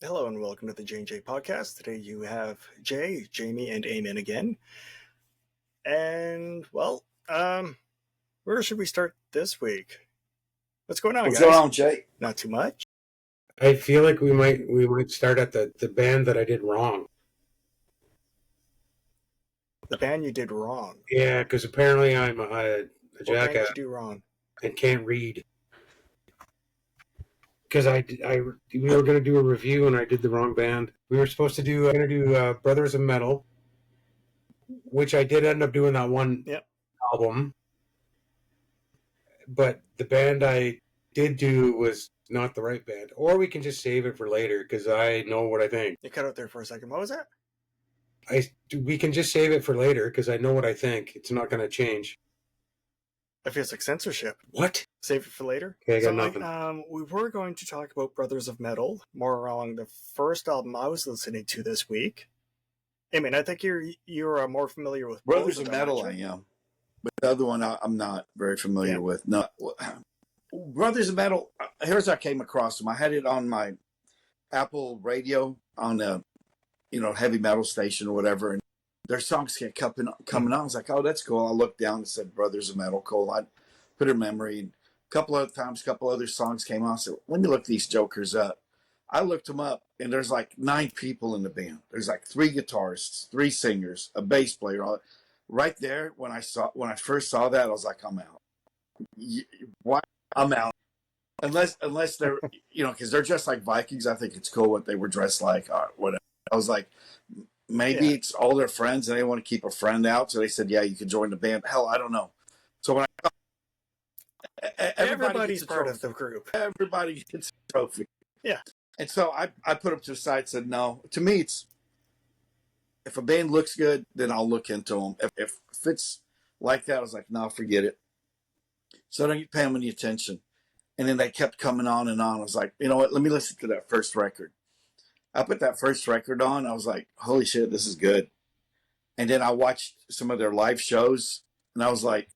Hello and welcome to the J&J podcast. Today you have Jay, Jamie, and Eamon again. And where should we start this week? What's going on, What's guys? going on, Jay? Not too much. I feel like we might start at the band that I did wrong. The band you did wrong. Yeah, because apparently I'm a What band did jackass you do wrong? and can't read. Because we were going to do a review and I did the wrong band. We were supposed to do Brothers of Metal, which I did end up doing that one album. But the band I did do was not the right band. Or we can just save it for later because I know what I think. You cut out there for a second. What was that? We can just save it for later because I know what I think. It's not going to change. It feels like censorship. What? Save it for later? Okay, I got nothing. We were going to talk about Brothers of Metal, more along the first album I was listening to this week. I mean, I think you're more familiar with Brothers of Metal, I am. But the other one I'm not very familiar with. No, Brothers of Metal, here's how I came across them. I had it on my Apple radio on the heavy metal station or whatever, and their songs kept coming on. I was like, oh, that's cool. I looked down and said Brothers of Metal, cool. I put it in memory. And a couple other times, a couple other songs came on. I said, let me look these jokers up. I looked them up, and there's like 9 people in the band. There's like 3 guitarists, 3 singers, a bass player. Right there, when I first saw that, I was like, I'm out. Why? I'm out. Unless they're, because they're just like Vikings. I think it's cool what they were dressed like or whatever. I was like, maybe it's all their friends and they want to keep a friend out. So they said, yeah, you can join the band. Hell, I don't know. So when everybody's part of the group. Everybody gets a trophy. Yeah. And so I put them to the side and said, no. To me, it's, if a band looks good, then I'll look into them. If it's like that, I was like, no, forget it. So I don't pay them any attention. And then they kept coming on and on. I was like, you know what? Let me listen to that first record. I put that first record on. I was like, holy shit, this is good. And then I watched some of their live shows, and I was like,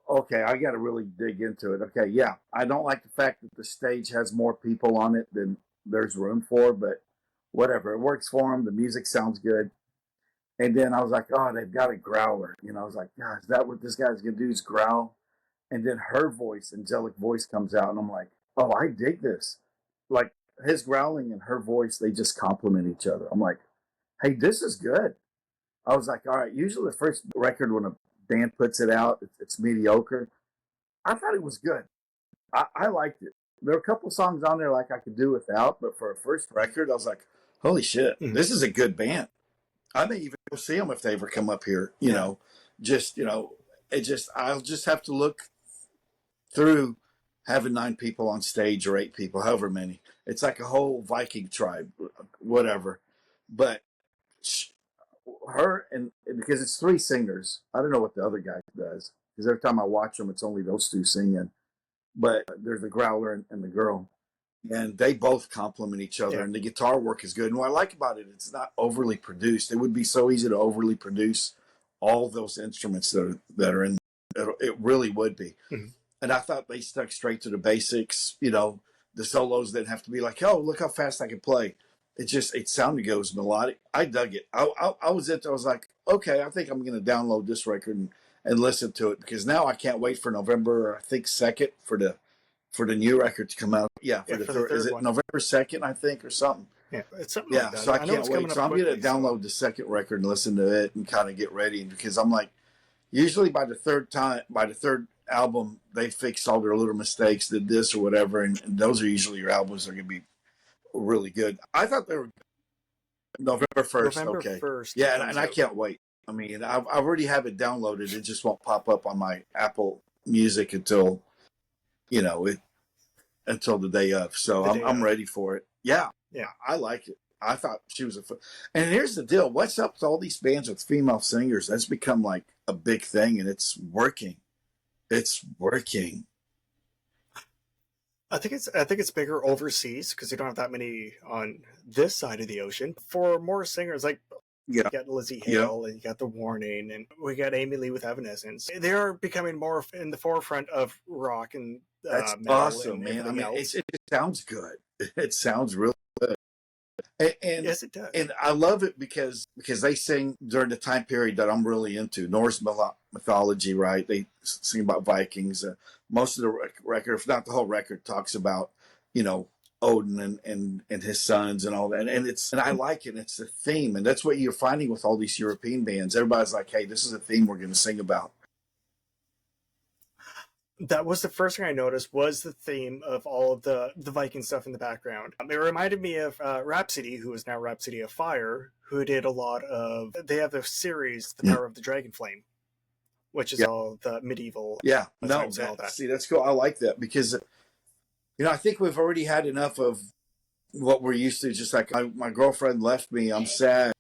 okay, I got to really dig into it. Okay, yeah, I don't like the fact that the stage has more people on it than there's room for, but whatever. It works for them. The music sounds good. And then I was like, oh, they've got a growler. I was like, God, is that what this guy's going to do is growl? And then her voice, angelic voice, comes out, and I'm like, oh, I dig this. Like, his growling and her voice, they just complement each other. I'm like, hey, this is good. I was like, all right, usually the first record when a band puts it out, it's mediocre. I thought it was good. I liked it. There were a couple songs on there like I could do without, but for a first record, I was like, holy shit, this is a good band. I may even go see them if they ever come up here, I'll just have to look through having 9 people on stage or 8 people, however many. It's like a whole Viking tribe, whatever. But her, and because it's 3 singers, I don't know what the other guy does, because every time I watch them, it's only those 2 singing. But there's the growler and the girl, and they both complement each other, and the guitar work is good. And what I like about it, it's not overly produced. It would be so easy to overly produce all those instruments that are in. It really would be. Mm-hmm. And I thought they stuck straight to the basics. The solos didn't have to be like, oh, look how fast I can play. It sounded good. It was melodic. I dug it. I was like, okay, I think I'm going to download this record and listen to it, because now I can't wait for November, I think 2nd for the new record to come out. Yeah, for the third. Is it November 2nd, I think, or something? Yeah, it's something like that. So I can't wait. So I'm going to download the second record and listen to it and kind of get ready, because I'm like, usually by the third album, they fixed all their little mistakes, did this or whatever, and those are usually your albums that are going to be really good. I thought they were November 1st. November okay. 1st. Yeah, and I can't wait. I mean, I already have it downloaded. It just won't pop up on my Apple Music until until the day of. So I'm ready for it. Yeah. I like it. I thought she was and here's the deal. What's up with all these bands with female singers? That's become like a big thing, and it's working. It's working. I think it's bigger overseas because you don't have that many on this side of the ocean. For more singers, like you got Lizzie Hale, and you got The Warning, and we got Amy Lee with Evanescence. They are becoming more in the forefront of rock and that's awesome, man. I mean, it sounds good. It sounds really good. And yes, it does. And I love it because they sing during the time period that I'm really into, Norse mythology, right? They sing about Vikings. Most of the record, if not the whole record, talks about, you know, Odin and his sons and all that. And I like it. It's a theme. And that's what you're finding with all these European bands. Everybody's like, hey, this is a theme we're going to sing about. That was the first thing I noticed, was the theme of all of the Viking stuff in the background. It reminded me of Rhapsody, who is now Rhapsody of Fire, who did a lot of... They have the series, The Power of the Dragon Flame, which is all the medieval... Yeah, no, and all that. See, that's cool. I like that because, you know, I think we've already had enough of what we're used to. Just like my girlfriend left me, I'm sad.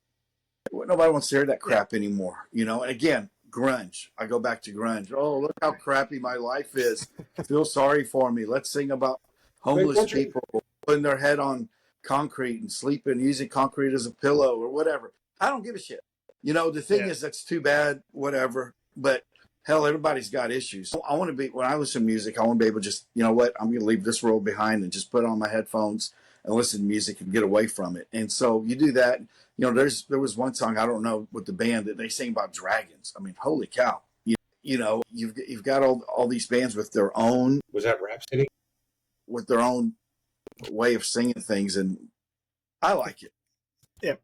Nobody wants to hear that crap anymore, you know? And again, grunge. I go back to grunge. Oh, look how crappy my life is. Feel sorry for me. Let's sing about homeless people putting their head on concrete and sleeping, using concrete as a pillow or whatever. I don't give a shit. You know, the thing is, that's too bad, whatever. But hell, everybody's got issues. I want to be, when I listen to music, I want to be able to just, you know what, I'm going to leave this world behind and just put on my headphones and listen to music and get away from it. And so you do that. You know, there was one song, I don't know, with the band that they sing about dragons. I mean, holy cow. You know, you've got all these bands with their own... Was that Rhapsody? With their own way of singing things, and I like it. Yeah.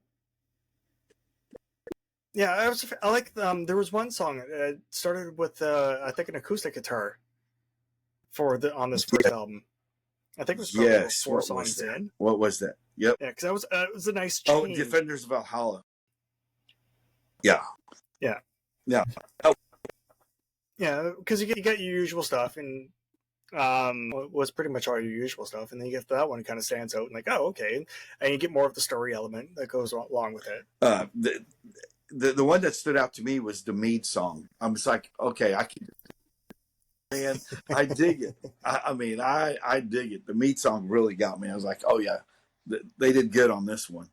Yeah, I like there was one song that started with I think an acoustic guitar on this first album. I think it was probably 4 songs in. What was that? Yep. Yeah, because it was a nice change. Oh, Defenders of Valhalla. Yeah. Yeah. Yeah. Oh. Yeah, because you get your usual stuff, and was pretty much all your usual stuff, and then you get that one kind of stands out, and like, oh, okay, and you get more of the story element that goes along with it. The one that stood out to me was the Mead song. I'm just like, okay, I can... Man, I dig it. I mean, I dig it. The Mead song really got me. I was like, oh yeah, they did good on this one.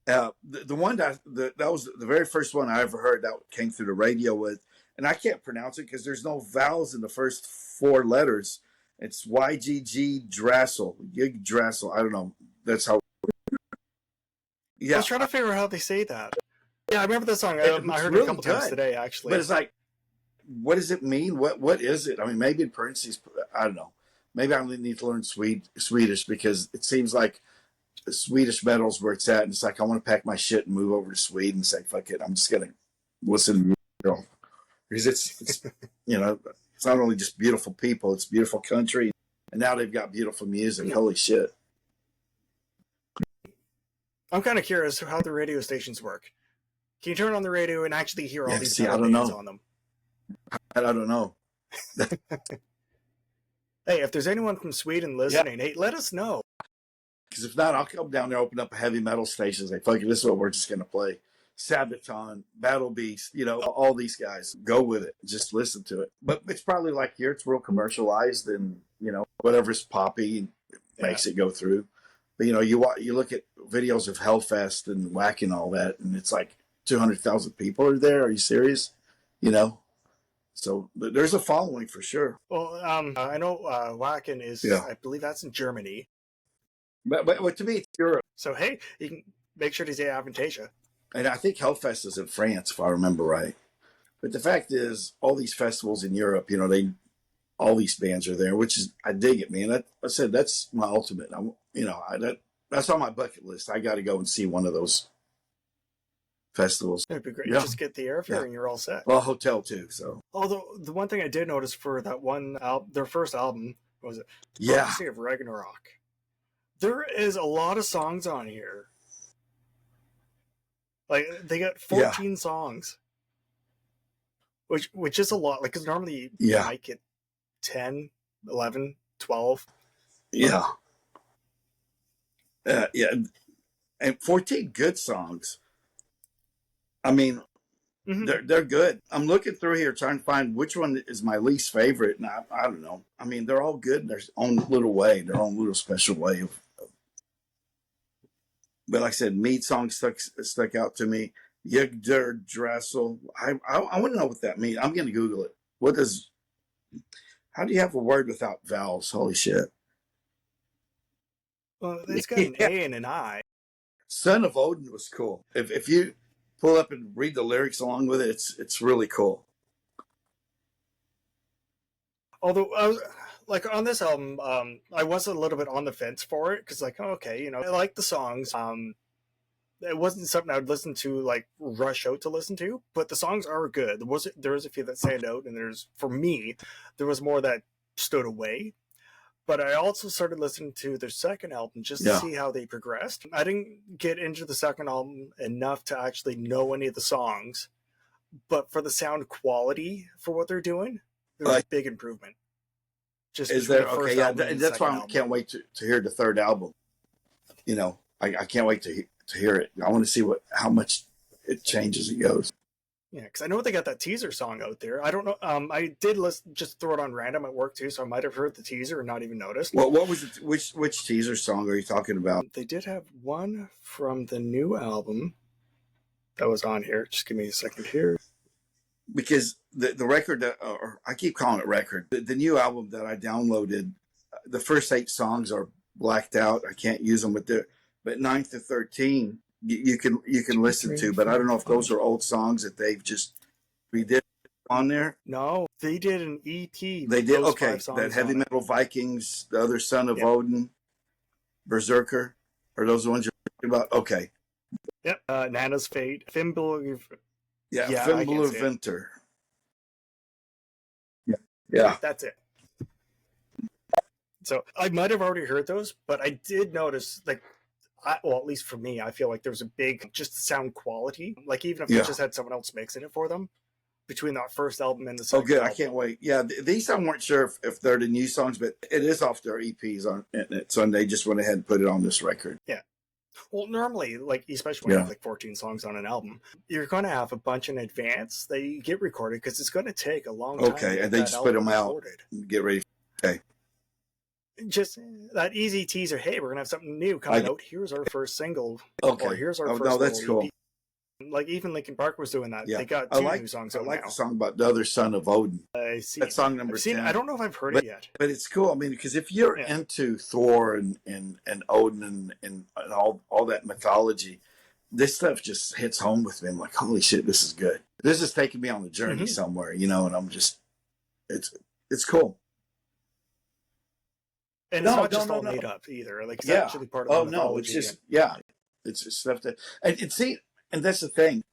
The one that was the very first one I ever heard that came through the radio with, and I can't pronounce it because there's no vowels in the first 4 letters. It's YGG Drassel, Yggdrasil. I don't know. That's how. Yeah, I was trying to figure out how they say that. Yeah, I remember the song. I heard it a couple times today, actually. But it's like, what does it mean? What is it? I mean, maybe in parentheses, I don't know. Maybe I need to learn Swedish because it seems like Swedish metal's where it's at. And it's like, I want to pack my shit and move over to Sweden and say, fuck it, I'm just going to listen to metal. Because it's you know, it's not only just beautiful people, it's beautiful country. And now they've got beautiful music. Holy shit. I'm kind of curious how the radio stations work. Can you turn on the radio and actually hear all these I don't bands know. on them? I don't know. Hey, if there's anyone from Sweden listening, hey, let us know. Because if not, I'll come down there, open up a heavy metal station, say, fuck it, this is what we're just going to play. Sabaton, Battle Beast, you know, all these guys. Go with it. Just listen to it. But it's probably like here, it's real commercialized, and, you know, whatever's poppy makes it go through. But, you know, you look at videos of Hellfest and Whack and all that, and it's like 200,000 people are there. Are you serious? You know? So there's a following for sure. Well, I know Wacken is, I believe that's in Germany. But to me, it's Europe. So, hey, you can make sure to say Avantasia. And I think Hellfest is in France, if I remember right. But the fact is, all these festivals in Europe, you know, all these bands are there, which is, I dig it, man. I said, that's my ultimate. That's on my bucket list. I got to go and see one of those festivals. It'd be great. You just get the airfare and you're all set. Well, hotel too. So, although the one thing I did notice for that one their first album, what was it? Prophecy of Ragnarok. There is a lot of songs on here. Like they got 14 songs, which is a lot. Like because normally you might get 10, 11, 12. Yeah. And 14 good songs. I mean, they're good. I'm looking through here trying to find which one is my least favorite, and I don't know. I mean, they're all good in their own little way, their own little special way of. But like I said, Mead song stuck out to me. Yggdrasil. I want to know what that means. I'm going to Google it. How do you have a word without vowels? Holy shit. Well, it's got an A and an I. Son of Odin was cool. If you pull up and read the lyrics along with it, it's really cool. Although I was like on this album, I was a little bit on the fence for it because like okay, I like the songs. It wasn't something I would listen to like rush out to listen to, but the songs are good. There was a few that stand out, and for me, there was more that stood away. But I also started listening to their second album just to see how they progressed. I didn't get into the second album enough to actually know any of the songs, but for the sound quality for what they're doing, there's a big improvement. Just is there okay? Yeah, that's why I can't wait to hear the third album. I can't wait to hear it. I want to see how much it changes it goes. Yeah, because I know they got that teaser song out there. I don't know. I did just throw it on random at work too, so I might have heard the teaser and not even noticed. Well, what was it? Which teaser song are you talking about? They did have one from the new album that was on here. Just give me a second here. Because the record, or I keep calling it record, the new album that I downloaded, the first 8 songs are blacked out. I can't use them, but 9 to 13 you can listen to. But I don't know if those are old songs that they've just redid on there. No, they did an EP. They did that Heavy Metal Vikings, the other Son of Odin, Berserker, are those the ones you're talking about? Okay. Yep. Nana's Fate, Fimbul. Yeah, Fimbulventer. Yeah. That's it. So I might have already heard those, but I did notice, at least for me, I feel like there's a big just sound quality. Like even if they just had someone else mixing it for them, between that first album and the second. Oh, good! Album. I can't wait. Yeah, these I weren't sure if they're the new songs, but it is off their EPs on it, so they just went ahead and put it on this record. Yeah. Well, normally, especially when you have 14 songs on an album, you're going to have a bunch in advance that you get recorded because it's going to take a long time. Okay, and they just put them out and get ready. Okay. Just that easy teaser. Hey, we're going to have something new coming out. Here's our first single. Okay. Or here's our first no, that's cool. EP. Like even Linkin Park was doing that. Yeah. They got 2 new songs out now. I like the song about the other Son of Odin. I see. That's song number 10. I don't know if I've heard it yet. But it's cool. I mean, because if you're into Thor and Odin and all that mythology, this stuff just hits home with me. I'm like, holy shit, this is good. This is taking me on a journey somewhere, and I'm just, it's cool. And it's not just all made up either. It's actually part of the mythology. No, it's just, it's just stuff that, and that's the thing.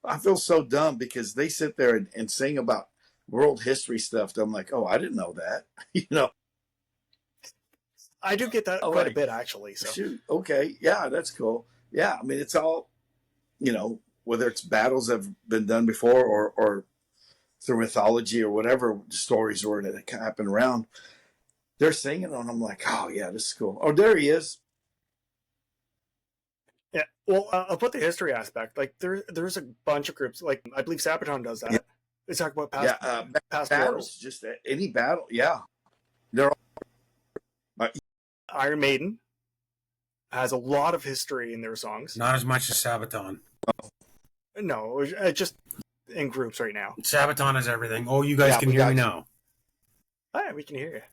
I feel so dumb because they sit there and sing about world history stuff. I'm like, oh, I didn't know that. I do get that quite a bit, actually. So. Shoot, okay, yeah, that's cool. Yeah, I mean, it's all, whether it's battles that have been done before or through mythology or whatever stories were that happen around. They're singing and I'm like, oh, yeah, this is cool. Oh, there he is. Yeah, well, about the history aspect, there's a bunch of groups, I believe Sabaton does that. They talk about past battles, wars. Just any battle, They're all... Iron Maiden has a lot of history in their songs. Not as much as Sabaton. No, just in groups right now. Sabaton is everything. Oh, you guys can hear me now. Oh, yeah, we can hear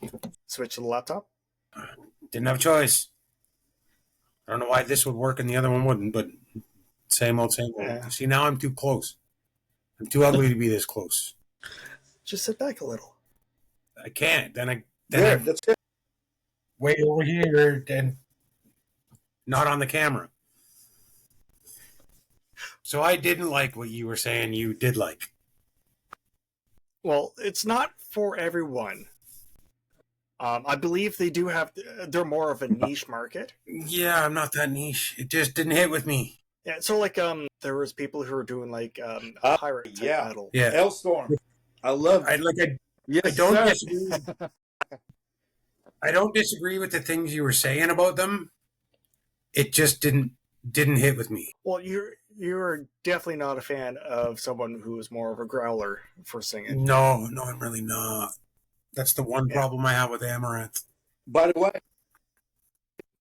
you. Switch to the laptop. Didn't have a choice. I don't know why this would work and the other one wouldn't, but same old, same old. Yeah. See, now I'm too close. I'm too ugly to be this close. Just sit back a little. I can't. Then that's it. Wait over here and not on the camera. So I didn't like what you were saying you did like. Well, it's not for everyone. I believe they're more of a niche market. Yeah, I'm not that niche. It just didn't hit with me. Yeah, so there was people who were doing pirate type metal. Yeah, Hellstorm. I love it. I don't disagree with the things you were saying about them. It just didn't hit with me. Well, you're definitely not a fan of someone who is more of a growler for singing. No, I'm really not. That's the one problem I have with Amaranth. By the way,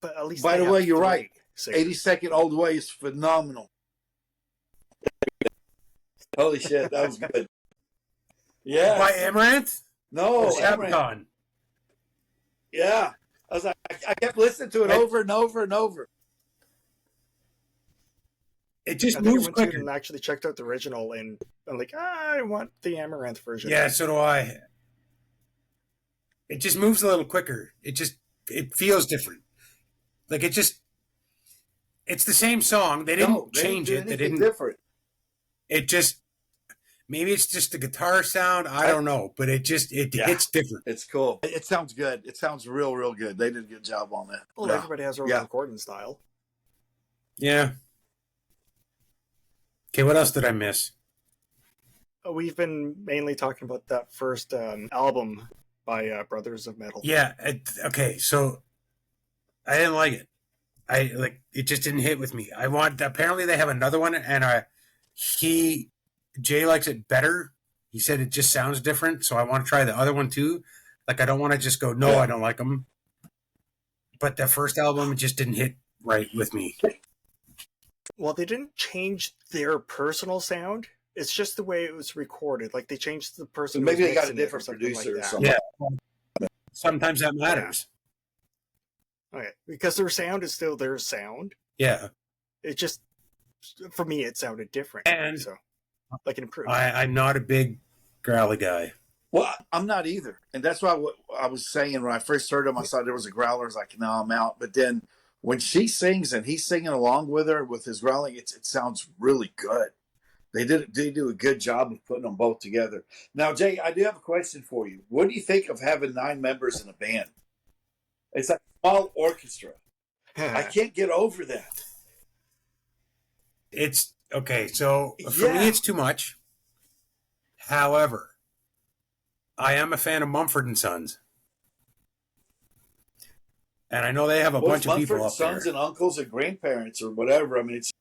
but at least you're right. 82nd Old Way is phenomenal. Holy shit, that was good. Yeah. By Amaranth? No, Sabaton. Yeah. I was like, I kept listening to it over and over and over. It just I think moves I went quicker. to and actually checked out the original, and I'm like, I want the Amaranth version. Yeah, so do I. It just moves a little quicker. It feels different. Like it's the same song. They didn't change it. They didn't different. It just maybe it's just the guitar sound. I don't know, but it hits different. It's cool. It sounds good. It sounds real, real good. They did a good job on that. Well, everybody has their own recording style. Yeah. Okay, what else did I miss? We've been mainly talking about that first album by Brothers of Metal. Yeah. Okay, so I didn't like it. It just didn't hit with me. Apparently they have another one, and Jay likes it better. He said it just sounds different, so I want to try the other one too. Like, I don't want to just go, no, I don't like them. But the first album just didn't hit right with me. Well, they didn't change their personal sound. It's just the way it was recorded. Like, they changed the person. Maybe they got a different producer or something. Yeah. Sometimes that matters. Okay, because their sound is still their sound. Yeah. It just, for me, it sounded different. And so, like, it improved. I'm not a big growly guy. Well, I'm not either. And that's why I was saying when I first heard him, I thought there was a growler. I was like, no, I'm out. But then when she sings and he's singing along with her with his growling, it sounds really good. They do a good job of putting them both together. Now, Jay, I do have a question for you. What do you think of having 9 members in a band? It's like a small orchestra. I can't get over that. It's okay. So for me, it's too much. However, I am a fan of Mumford & Sons. And I know they have a bunch of people up there. Sons and uncles and grandparents or whatever. I mean, it's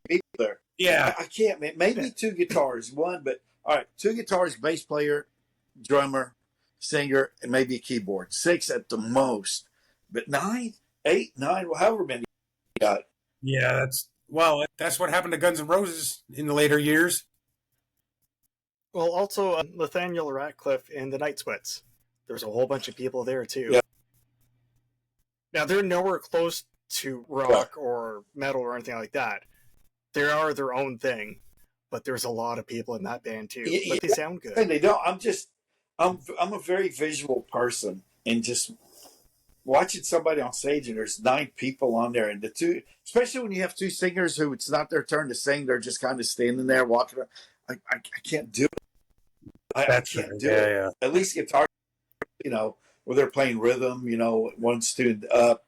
people there. Yeah. I can't, man. Maybe 2 guitars. One, but all right, 2 guitars, bass player, drummer, singer, and maybe a keyboard. 6 at the most. But 9, 8, 9, well, however many you got. Yeah, that's what happened to Guns N' Roses in the later years. Well, also Nathaniel Ratcliffe and the Night Sweats. There's a whole bunch of people there too. Yeah. Now they're nowhere close to rock or metal or anything like that. They are their own thing, but there's a lot of people in that band too. But they sound good. And they don't. I'm a very visual person, and just watching somebody on stage and there's 9 people on there, and the 2, especially when you have 2 singers who it's not their turn to sing, they're just kind of standing there walking around. I can't do it. I can't do it. Yeah. At least guitar, where they're playing rhythm, one student up,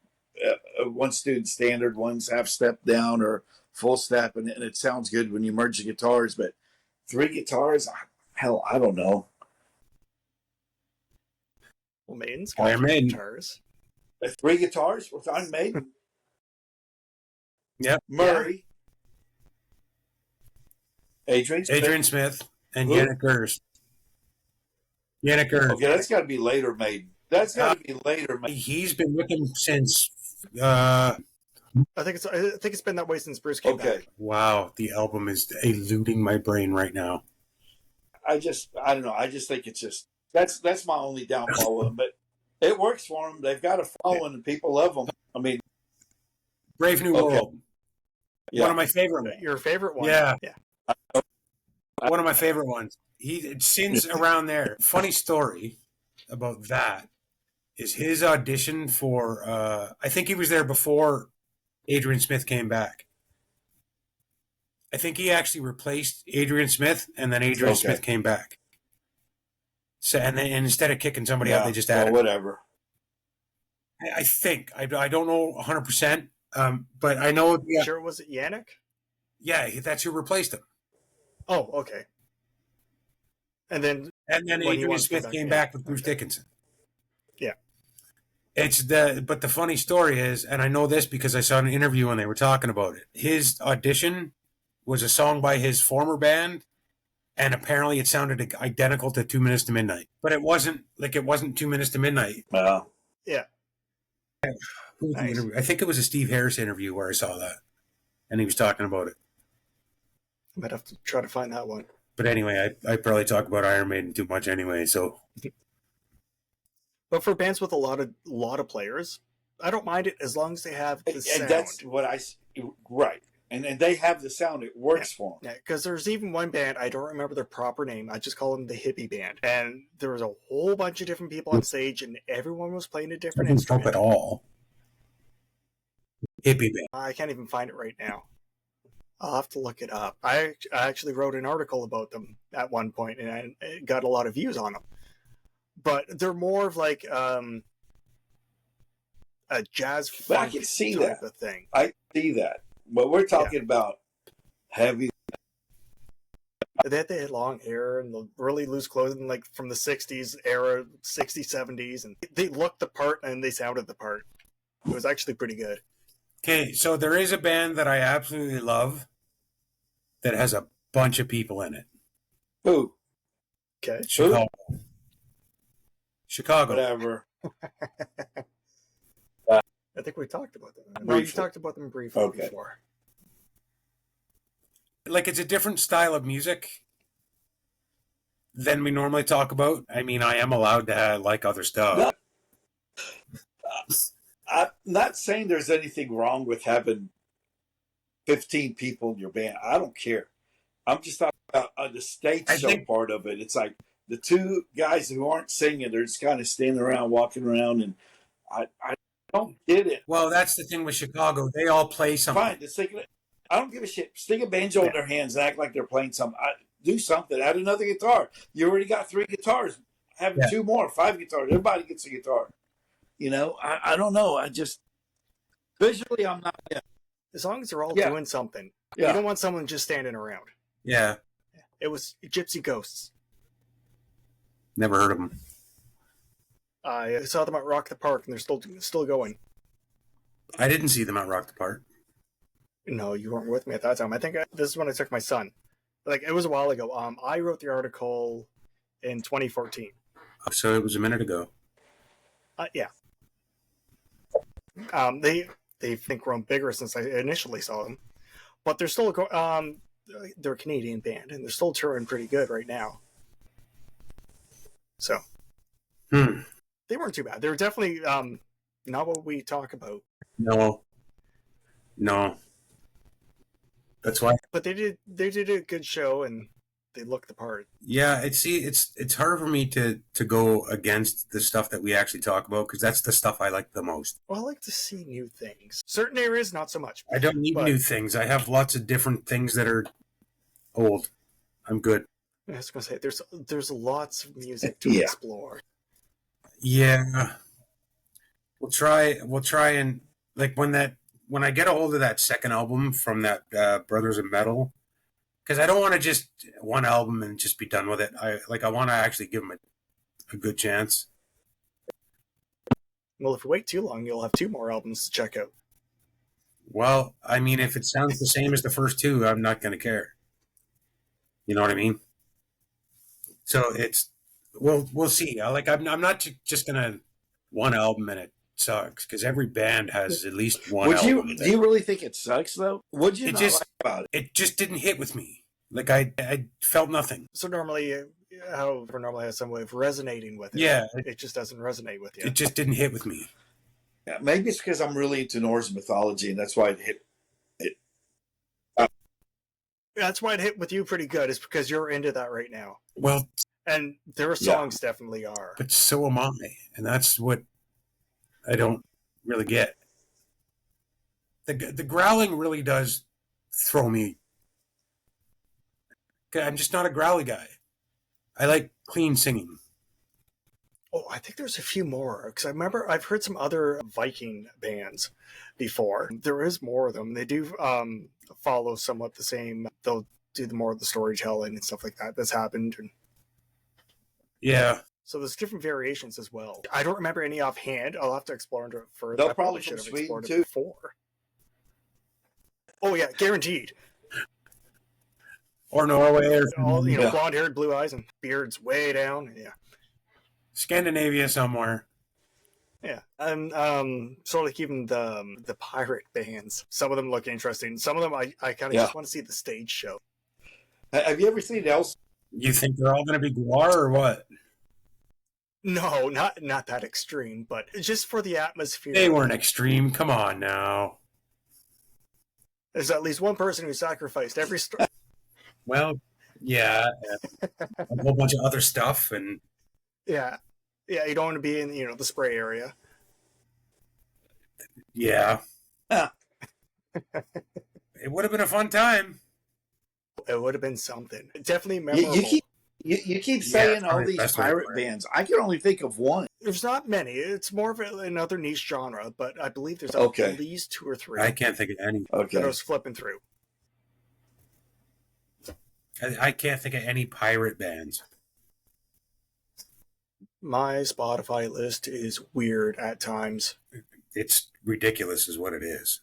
one student standard, one's half step down or full step, and it sounds good when you merge the guitars. But 3 guitars, hell, I don't know. Well, Maiden's got 3 guitars. 3 guitars with Iron Maiden. Yep. Murray. Adrian Smith and Yannick Gers. Okay, that's got to be later Maiden. That's got to be later Maiden. He's been with him since. I think it's been that way since Bruce came back. Wow, the album is eluding my brain right now. I don't know. I just think it's just that's my only downfall with them, but it works for them. They've got a following and people love them. I mean, Brave New World. Yeah. One of my favorite ones. Your favorite one? Yeah. One of my favorite ones. He sings around there. Funny story about that is his audition for. I think he was there before Adrian Smith came back. I think he actually replaced Adrian Smith, and then Adrian Smith came back. So and instead of kicking somebody out, they just added whatever. I think I don't know 100%, but I know. Yeah. Sure, was it Yannick? Yeah, that's who replaced him. Oh, okay. And then Adrian Smith came back with Bruce Dickinson. Yeah. But the funny story is, and I know this because I saw an interview when they were talking about it. His audition was a song by his former band, and apparently it sounded identical to 2 Minutes to Midnight. But it wasn't 2 Minutes to Midnight. Wow. Yeah. Nice. I think it was a Steve Harris interview where I saw that, and he was talking about it. I might have to try to find that one. But anyway, I probably talk about Iron Maiden too much anyway. So, but for bands with a lot of players, I don't mind it as long as they have the sound. And that's what right. And they have the sound. It works for them. Yeah, because there's even one band, I don't remember their proper name. I just call them the Hippie Band. And there was a whole bunch of different people on stage, and everyone was playing a different instrument. At all. Hippie Band. I can't even find it right now. I'll have to look it up. I actually wrote an article about them at one point, and I got a lot of views on them. But they're more of like a jazz funk I can see type that. of thing. I see that. But we're talking about heavy. They had long hair and the really loose clothing, like from the 60s era, 60s, 70s. And they looked the part and they sounded the part. It was actually pretty good. Okay, so there is a band that I absolutely love that has a bunch of people in it. Who? Okay. Chicago. Whatever. I think we talked about them. No, you talked about them briefly before. Like, it's a different style of music than we normally talk about. I mean, I am allowed to like other stuff. No. I'm not saying there's anything wrong with having 15 people in your band. I don't care. I'm just talking about the stage show part of it. It's like the two guys who aren't singing, they're just kind of standing around, walking around, and I don't get it. Well, that's the thing with Chicago. They all play something. Fine. I don't give a shit. Stick a banjo in their hands and act like they're playing something. Do something. Add another guitar. You already got 3 guitars. Have 2 more, 5 guitars. Everybody gets a guitar. You know, I don't know. I just, visually, I'm not. Yeah. As long as they're all doing something. Yeah. You don't want someone just standing around. Yeah. It was Gypsy Ghosts. Never heard of them. I saw them at Rock the Park, and they're still going. I didn't see them at Rock the Park. No, you weren't with me at that time. I think this is when I took my son. Like, it was a while ago. I wrote the article in 2014. So it was a minute ago. Yeah. They've grown bigger since I initially saw them, but they're still they're a Canadian band, and they're still touring pretty good right now. So they weren't too bad. They were definitely not what we talk about. No. That's why. But they did a good show, and they looked the part. Yeah, it's hard for me to go against the stuff that we actually talk about, because that's the stuff I like the most. Well, I like to see new things. Certain areas, not so much. I don't need new things. I have lots of different things that are old. I'm good. I was going to say, there's lots of music to explore. Yeah. We'll try and, like, when I get a hold of that second album from that Brothers in Metal, because I don't want to just one album and just be done with it. I want to actually give them a good chance. Well, if you wait too long, you'll have 2 more albums to check out. Well, I mean, if it sounds the same as the first 2, I'm not going to care. You know what I mean? So we'll see. I'm not just going to one album and it sucks, because every band has at least one album. Do you really think it sucks, though? What'd you like about it? It just didn't hit with me. Like, I felt nothing. So normally, however, normally has some way of resonating with it. Yeah. It just doesn't resonate with you. It just didn't hit with me. Yeah, maybe it's because I'm really into Norse mythology, and that's why it hit. That's why it hit with you pretty good, is because you're into that right now. Well, and their songs definitely are. But so am I, and that's what I don't really get. The growling really does throw me. I'm just not a growly guy. I like clean singing. Oh, I think there's a few more, because I remember I've heard some other Viking bands before. There is more of them. They do follow somewhat the same. They'll do more of the storytelling and stuff like that. That's happened. Yeah. So there's different variations as well. I don't remember any offhand. I'll have to explore into it further. They'll I probably should have Sweden explored too. it before. Oh yeah, guaranteed. Or Norway, or all blonde haired, blue eyes, and beards way down. Yeah. Scandinavia somewhere. Yeah, and sort of keeping the pirate bands. Some of them look interesting. Some of them I kind of just want to see the stage show. Have you ever seen else? You think they're all going to be Guar or what? No, not that extreme, but just for the atmosphere. They weren't extreme. Come on now. There's at least one person who sacrificed every story. Well, yeah, a whole bunch of other stuff, and Yeah, you don't want to be in the spray area. yeah, it would have been a fun time. It would have been something. Definitely memorable. You keep saying all probably the these best way to pirate put it. bands. I can only think of one. There's not many. It's more of another niche genre, but I believe there's Okay. at least 2 or 3 I can't think of any. that I Okay. was flipping through. I can't think of any pirate bands. My Spotify list is weird at times. It's ridiculous, is what it is.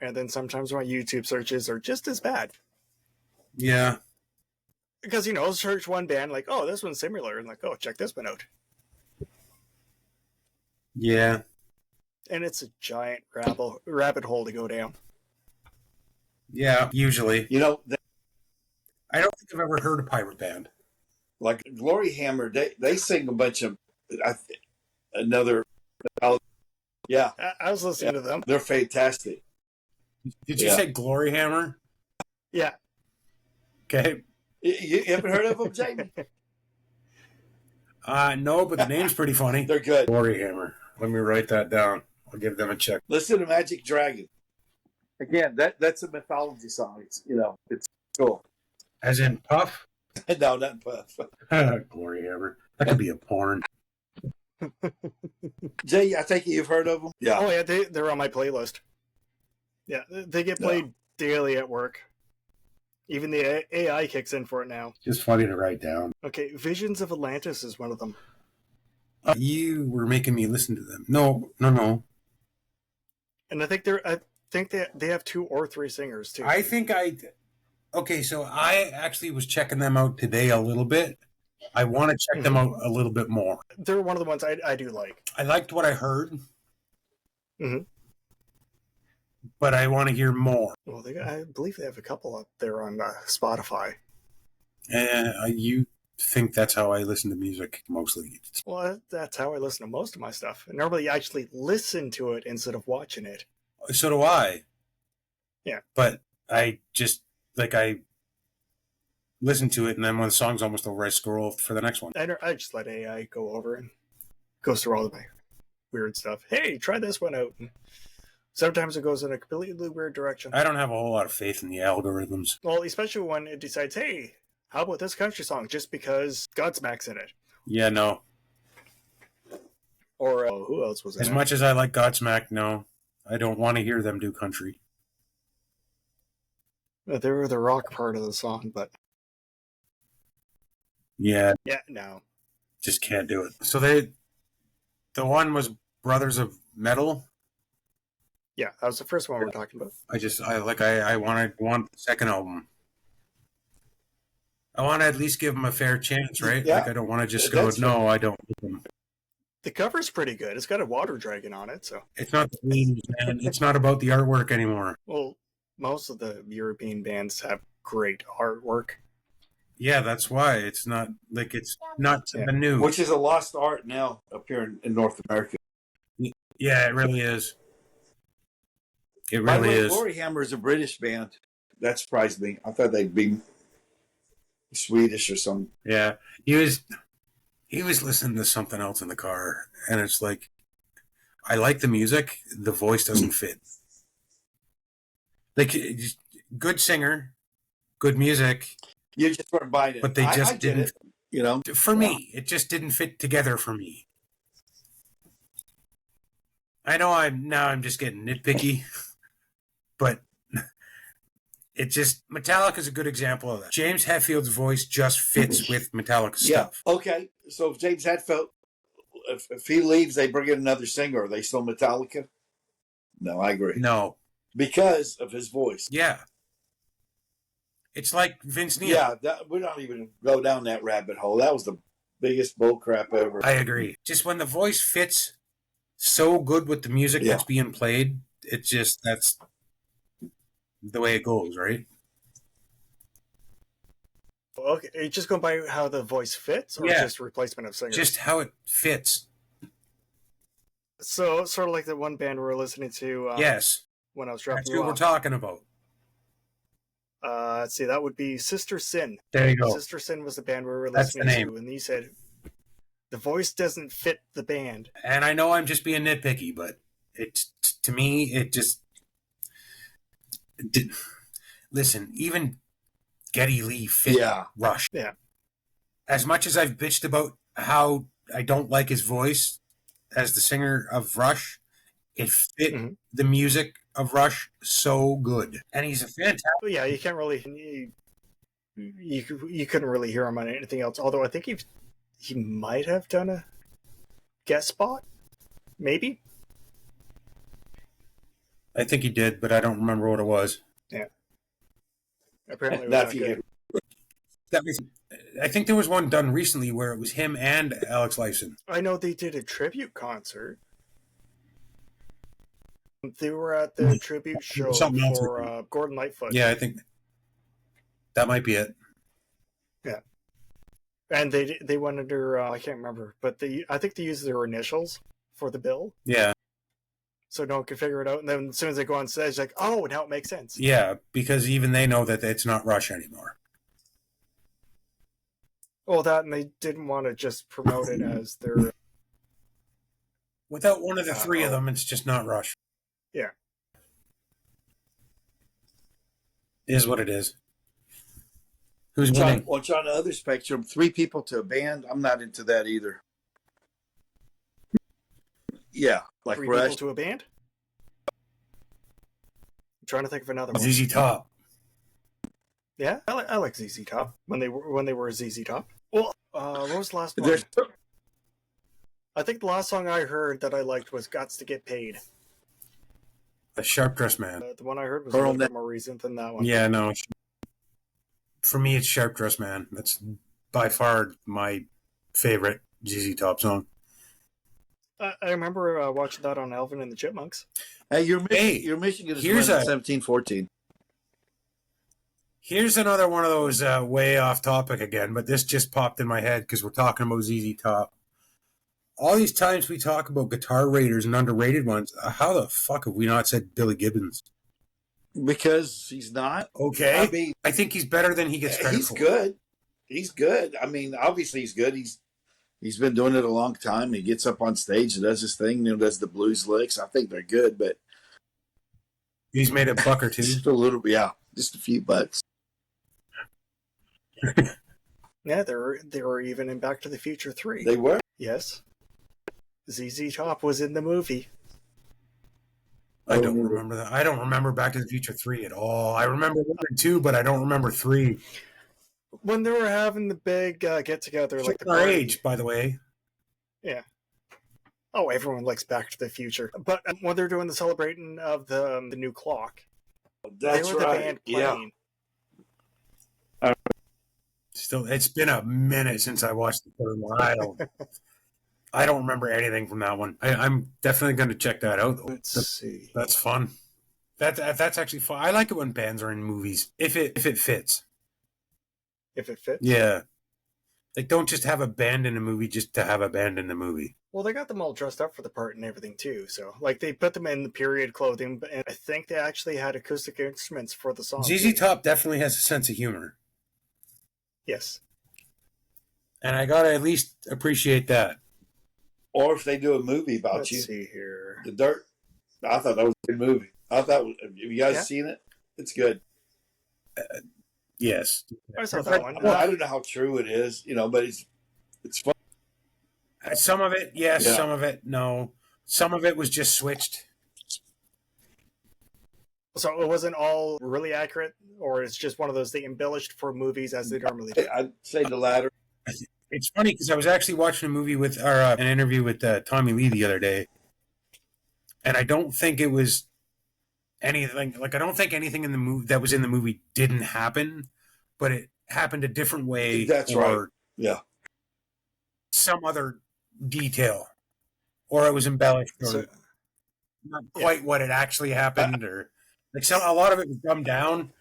And then sometimes my YouTube searches are just as bad. Yeah, Because, I'll search one band like, oh, this one's similar. And like, oh, check this one out. yeah. And it's a giant rabbit hole to go down. Yeah, usually. I I don't think I've ever heard a pirate band. like Glory Hammer, they sing a bunch of another. Yeah, I was listening to them. they're fantastic. Did you Yeah. say Glory Hammer? Yeah. Okay. You haven't heard of them, Jamie? No, but the name's pretty funny. They're good. Glory Hammer. Let me write that down. I'll give them a check. Listen to Magic Dragon. Again, that's a mythology song. It's cool. As in Puff? No, not Puff. Glory Hammer. That could be a porn. Jay, I take it you've heard of them? Yeah. Oh, yeah, they're on my playlist. Yeah, they get played daily at work. Even the AI kicks in for it now. Just funny to write down. Okay, Visions of Atlantis is one of them. You were making me listen to them. No. And I think they have 2 or 3 singers too. Okay, so I actually was checking them out today a little bit. I want to check them out a little bit more. They're one of the ones I do like. I liked what I heard, Mhm. but I want to hear more. Well, I believe they have a couple up there on Spotify. You think that's how I listen to music mostly? Well, that's how I listen to most of my stuff. I normally actually listen to it instead of watching it. So do I. Yeah. But I just, I listen to it, and then when the song's almost over, I scroll for the next one. I just let AI go over and goes through all of my weird stuff. Hey, try this one out. And sometimes it goes in a completely weird direction. I don't have a whole lot of faith in the algorithms. Well, especially when it decides, hey, how about this country song just because Godsmack's in it? Yeah, no. Or who else was in As it? much as I like Godsmack, no. I don't want to hear them do country. They were the rock part of the song, but Yeah, no. just can't do it. So the one was Brothers of Metal. Yeah, that was the first one we're talking about. I want the second album. I want to at least give them a fair chance, right? Yeah. Like, I don't want to just go, That's no, I don't like them. The cover's pretty good. It's got a water dragon on it, so. It's not the themes, man. It's not about the artwork anymore. Well, most of the European bands have great artwork. Yeah, that's why. It's not Yeah. the new. Which is a lost art now up here in North America. Yeah, it really is. It By the really way, is. Glory Hammer is a British band. That surprised me. I thought they'd be Swedish or something. Yeah. He was listening to something else in the car, and it's like, I like the music, the voice doesn't fit. Like, good singer, good music, You just weren't buying it. but they just I get didn't. it, For me, it just didn't fit together for me. I know I'm just getting nitpicky, but Metallica's a good example of that. James Hetfield's voice just fits with Metallica Yeah. stuff. Okay. So if James Hetfield, if he leaves, they bring in another singer. Are they still Metallica? No, I agree. No. Because of his voice. Yeah. It's like Vince Neil. Yeah, we're not even go down that rabbit hole. That was the biggest bull crap ever. I agree. Just when the voice fits so good with the music that's being played, that's the way it goes, right? Okay, just going by how the voice fits, or just replacement of singers? Just how it fits. So, sort of like the one band we were listening to. Yes. When I was dropping That's you who off. we're talking about. Let's see, that would be Sister Sin. There you go. Sister Sin was the band we were listening to, and he said the voice doesn't fit the band. And I know I'm just being nitpicky, but to me, it just listen. Even Geddy Lee fit Rush. Yeah. As much as I've bitched about how I don't like his voice as the singer of Rush, it fit the music of Rush so good, and he's a fantastic. Yeah, you can't really you couldn't really hear him on anything else. Although I think he might have done a guest spot, maybe. I think he did, but I don't remember what it was. Yeah. Apparently, it was not good. I think there was one done recently where it was him and Alex Lifeson. I know they did a tribute concert. They were at the tribute show for Gordon Lightfoot. Yeah, I think that might be it. Yeah, and they went under I can't remember, but I think they used their initials for the bill. Yeah. So no one could figure it out, and then as soon as they go on stage, like, oh, now it makes sense. Yeah, because even they know that it's not Rush anymore. Well, that, and they didn't want to just promote it as their. Without one of the three of them, it's just not Rush. Yeah. It is what it is. Who's winning? What's on the other spectrum? 3 people to a band. I'm not into that either. Yeah, like 3 Rush. people to a band. I'm trying to think of another one. ZZ Top. Yeah, I like ZZ Top when they were ZZ Top. Well, what was the last one? I think the last song I heard that I liked was "Gots to Get Paid." The Sharp Dressed Man. The one I heard was a little bit more recent than that one. Yeah, no. For me, it's Sharp Dressed Man. That's by far my favorite ZZ Top song. I remember watching that on Alvin and the Chipmunks. Hey, your Michigan is 17-14. Here's another one of those way off topic again, but this just popped in my head because we're talking about ZZ Top. All these times we talk about guitar raiders and underrated ones, how the fuck have we not said Billy Gibbons? Because he's not. Okay. I mean, I think he's better than he gets credit for. He's good. He's good. I mean, obviously he's good. He's been doing it a long time. He gets up on stage and does his thing, does the blues licks. I think they're good, but he's made a buck or two. Just a little, just a few bucks. Yeah, they were even in Back to the Future 3. They were? Yes. ZZ Top was in the movie. I don't remember that. I don't remember Back to the Future 3 at all. I remember 1 and 2, but I don't remember 3. When they were having the big get-together, like the our age, by the way. Yeah. Oh, everyone likes Back to the Future. But when they're doing the celebrating of the new clock, that's they were right. The band playing. Yeah. Still, it's been a minute since I watched the third one. I don't remember anything from that one. I'm definitely going to check that out. Let's see. That's fun. That's actually fun. I like it when bands are in movies if it fits. If it fits. Yeah. Like, don't just have a band in a movie just to have a band in the movie. Well, they got them all dressed up for the part and everything, too. So, like, they put them in the period clothing, and I think they actually had acoustic instruments for the song. ZZ Top definitely has a sense of humor. Yes. And I got to at least appreciate that. Or if they do a movie about Let's see here. The Dirt. I thought that was a good movie. Have you guys seen it? It's good. Yes. I saw that one. Well, I don't know how true it is, but it's fun. Some of it, yes. Some of it, no. Some of it was just switched. So it wasn't all really accurate, or it's just one of those they embellished for movies as they normally do? I'd say the latter. It's funny because I was actually watching a movie with, or an interview with Tommy Lee the other day, and I don't think it was anything. Like, I don't think anything in the movie that was in the movie didn't happen, but it happened a different way. That's right. Yeah. Some other detail, or it was embellished, or not quite what had actually happened, or like a lot of it was dumbed down.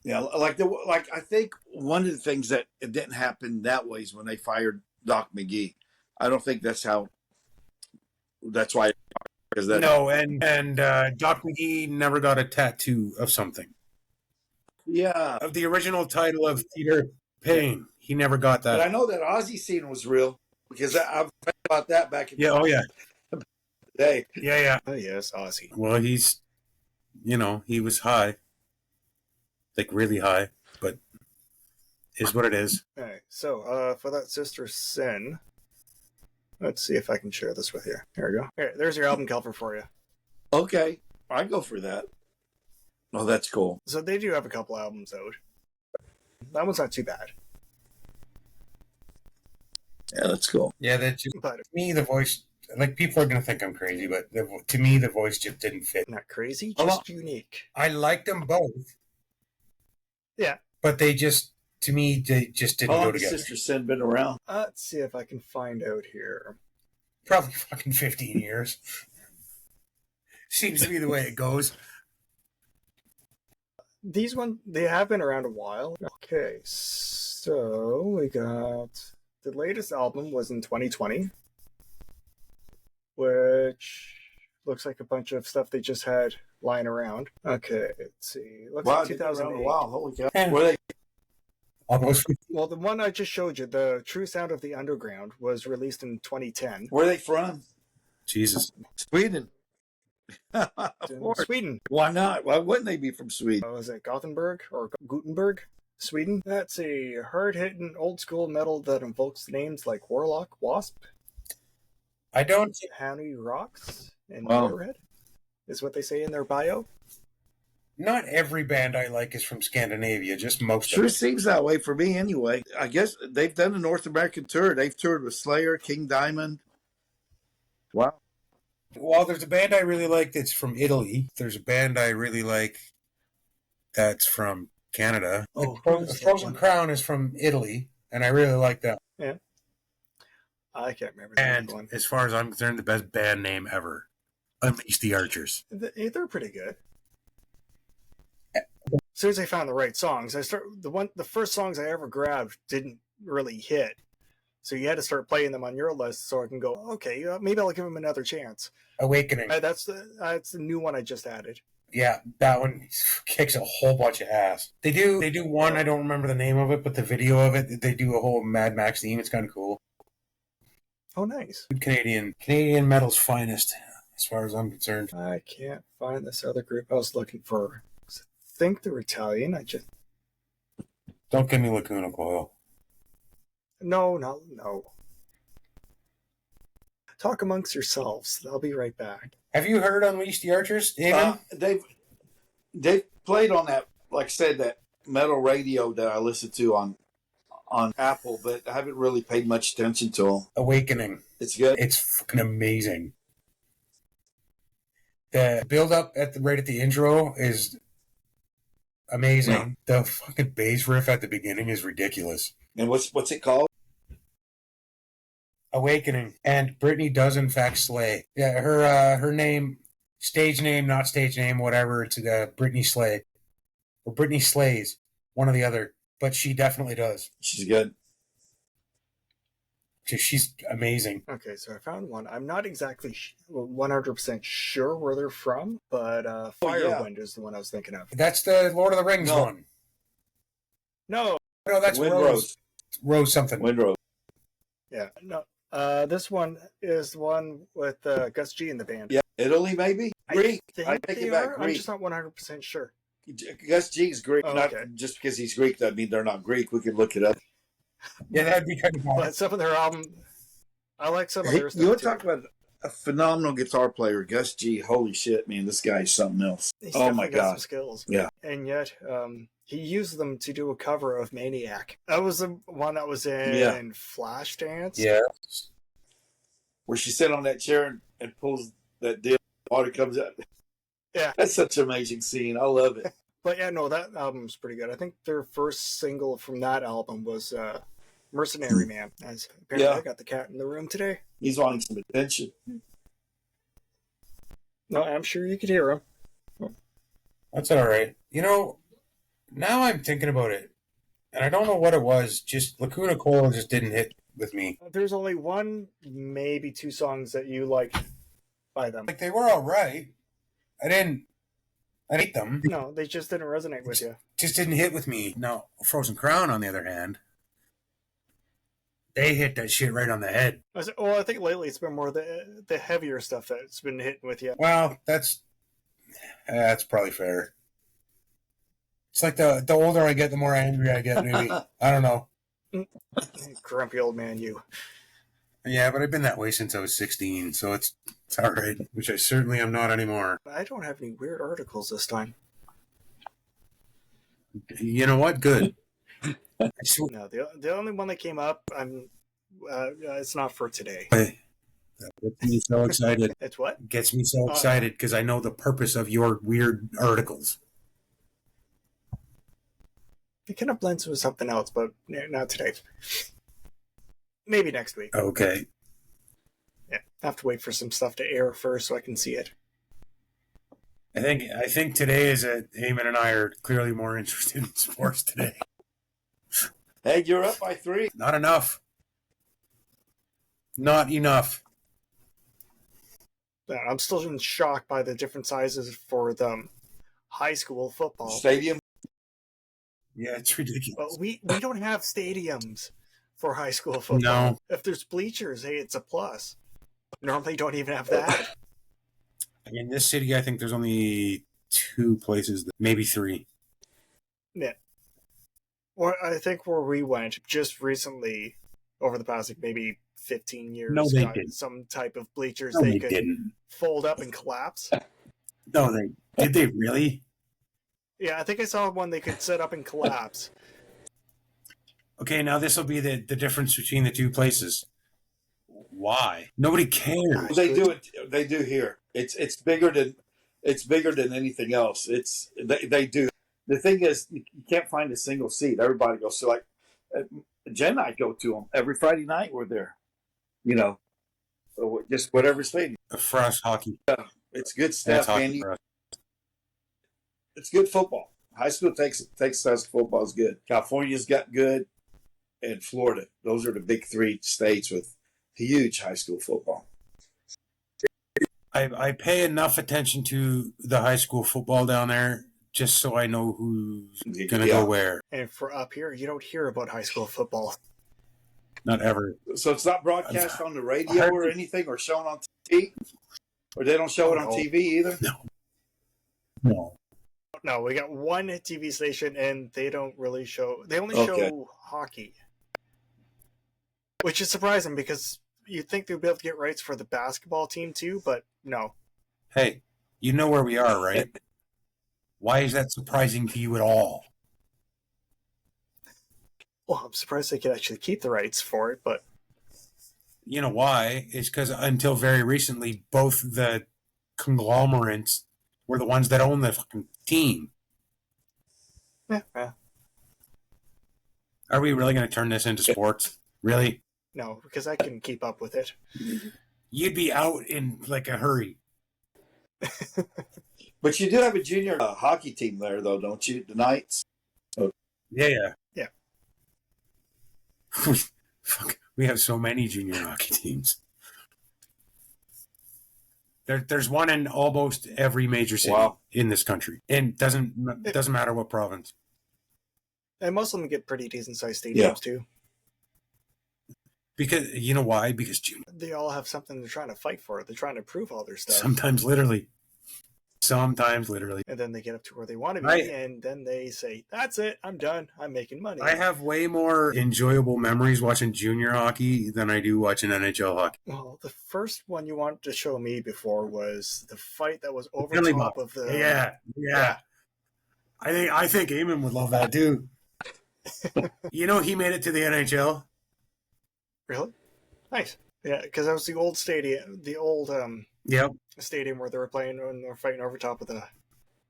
Yeah, I think one of the things that it didn't happen that way is when they fired Doc McGee. I don't think that's how. That's why. Because that. No, and Doc McGee never got a tattoo of something. Yeah, Of the original title of Peter Payne, he never got that. but I know that Aussie scene was real because I've read about that back in the day. Yeah. Oh yes, Aussie. Well, he's, he was high, like really high, but is what it is. All right, so for that Sister Sin, let's see if I can share this with you. There we go. Here, there's your album cover for you. Okay, I go for that. Oh, that's cool. So they do have a couple albums out. That one's not too bad. Yeah, that's cool. Yeah, that just, But to me, the voice, like, people are going to think I'm crazy, but to me, the voice just didn't fit. not crazy, just unique. I liked them both. Yeah. But they just, to me, they just didn't How go long together. has Sister Sin been around? Let's see if I can find out here. Probably fucking 15 years. Seems to be the way it goes. These they have been around a while. Okay, so we got the latest album was in 2020, which looks like a bunch of stuff they just had lying around. Okay, let's see. Looks like 2008. Wow, holy cow! Were they? Almost. Well, the one I just showed you, The True Sound of the Underground, was released in 2010. Where are they from? Jesus. Sweden. Sweden. Why not? Why wouldn't they be from Sweden? Was it Gothenburg or Gutenberg, Sweden? That's a hard-hitting, old-school metal that invokes names like Warlock, Wasp, I don't. Hanui Rocks, and Wow. Motorhead, is what they say in their bio. Not every band I like is from Scandinavia, just most Sure of them. seems that way for me anyway. I guess they've done a North American tour. They've toured with Slayer, King Diamond. Wow. Well, there's a band I really like that's from Italy. There's a band I really like that's from Canada. Oh, Frozen Crown is from Italy, and I really like that. Yeah. I can't remember the And one. as far as I'm concerned, the best band name ever. Unleash the Archers. They're pretty good. As soon as I found the right songs, the first songs I ever grabbed didn't really hit. So you had to start playing them on your list so I can go, okay, maybe I'll give them another chance. Awakening. That's the new one I just added. Yeah, that one kicks a whole bunch of ass. They do one, I don't remember the name of it, but the video of it, they do a whole Mad Max theme. It's kind of cool. Oh, nice. Good Canadian metal's finest, as far as I'm concerned. I can't find this other group I was looking for. I think they're Italian. Don't give me Lacuna Coil. Oh, No. Talk amongst yourselves. I'll be right back. Have you heard Unleash the Archers, Damon? They've played on that, like I said, that metal radio that I listen to on Apple, but I haven't really paid much attention to them. Awakening. It's good. It's fucking amazing. The build up right at the intro is amazing. Yeah. The fucking bass riff at the beginning is ridiculous. And what's it called? Awakening. And Brittany does in fact slay. Yeah, her name, stage name, not stage name, whatever. It's Brittany Slay or Brittany Slays, one or the other. But she definitely does. She's good. She's amazing. Okay, so I found one. I'm not exactly 100% sure where they're from, but Firewind is the one I was thinking of. That's the Lord of the Rings one. No, that's Windrose. Rose something. Windrose. Yeah, no. This one is the one with Gus G in the band. Yeah, Italy maybe? Greek. I take they it back. are. Greek. I'm just not 100% sure. Gus G's Greek. Oh, not okay. just because he's Greek doesn't mean they're not Greek. We could look it up. Yeah, that'd be kind of hard. But some of their album, I like some of their stuff You want to too. talk about a phenomenal guitar player, Gus G. Holy shit, man, this guy's something else. He's Oh my definitely got some god. skills. Yeah. And yet, he used them to do a cover of Maniac. That was the one that was in Yeah. Flashdance. Yeah. Where she sits on that chair and pulls that deal, water comes out. Yeah. That's such an amazing scene. I love it. But yeah, no, that album's pretty good. I think their first single from that album was Mercenary Man. As apparently Yeah. I got the cat in the room today. He's wanting some attention. No, I'm sure you could hear him. That's all right. Now I'm thinking about it, and I don't know what it was. Just Lacuna Cola just didn't hit with me. There's only one, maybe two songs that you like by them. Like, they were all right. I hate them. No, they just didn't resonate with you. Just didn't hit with me. Now, Frozen Crown, on the other hand, they hit that shit right on the head. I think lately it's been more the heavier stuff that's been hitting with you. Well, that's probably fair. It's like the older I get, the more angry I get, maybe. I don't know. Grumpy old man, you. Yeah, but I've been that way since I was 16, so it's all right, which I certainly am not anymore. I don't have any weird articles this time. You know what? Good. No, the only one that came up, it's not for today. That gets me so excited. It's what? Gets me so excited because I know the purpose of your weird articles. It kind of blends with something else, but not today. Maybe next week. Okay. Yeah, I have to wait for some stuff to air first so I can see it. I think today is Eamon and I are clearly more interested in sports today. Hey, you're up by 3. Not enough. Not enough. I'm still in shock by the different sizes for the high school football stadium. Yeah, it's ridiculous. But we don't have stadiums for high school football. No. If there's bleachers, hey, it's a plus. Normally, don't even have that. In this city, I think there's only 2 places, maybe 3. Yeah. Or I think where we went just recently, over the past maybe 15 years, no, they didn't. Some type of bleachers no, they could didn't. Fold up and collapse. No, did they really? Yeah, I think I saw one they could set up and collapse. Okay, now this will be the difference between the 2 places. Why? Nobody cares. They do it. They do here. It's bigger than anything else. They do. The thing is, you can't find a single seat. Everybody goes. So like, Jen and I go to them every Friday night. We're there. So just whatever stadium. For us, hockey. Yeah, it's good stuff, man. It's good football. High school takes us football is good. California's got good, and Florida. Those are the big 3 states with huge high school football. I pay enough attention to the high school football down there just so I know who's going to go where. And for up here, you don't hear about high school football. Not ever. So it's not broadcast on the radio or anything, or shown on TV? Or they don't show it on TV either? No, we got one TV station, and they don't really show... They only show hockey. Which is surprising, because you'd think they'd be able to get rights for the basketball team, too, but no. Hey, you know where we are, right? Why is that surprising to you at all? Well, I'm surprised they could actually keep the rights for it, but... You know why? It's because until very recently, both the conglomerates were the ones that own the fucking team. Yeah. Are we really going to turn this into sports? Really? No, because I can keep up with it. You'd be out in like a hurry. But you do have a junior hockey team there, though, don't you? The Knights? Yeah. Yeah. Fuck, we have so many junior hockey teams. There's one in almost every major city in this country, and doesn't matter what province. And most of them get pretty decent sized stadiums too. Because you know why? Because they all have something they're trying to fight for. They're trying to prove all their stuff. Sometimes literally. And then they get up to where they want to be, and then they say, "That's it. I'm done. I'm making money." I have way more enjoyable memories watching junior hockey than I do watching NHL hockey. Well, the first one you wanted to show me before was the fight that was over top of the. Yeah. I think Eamon would love that too. You know, he made it to the NHL. Really? Nice. Yeah, because that was the old stadium, stadium where they were playing when they were fighting over top of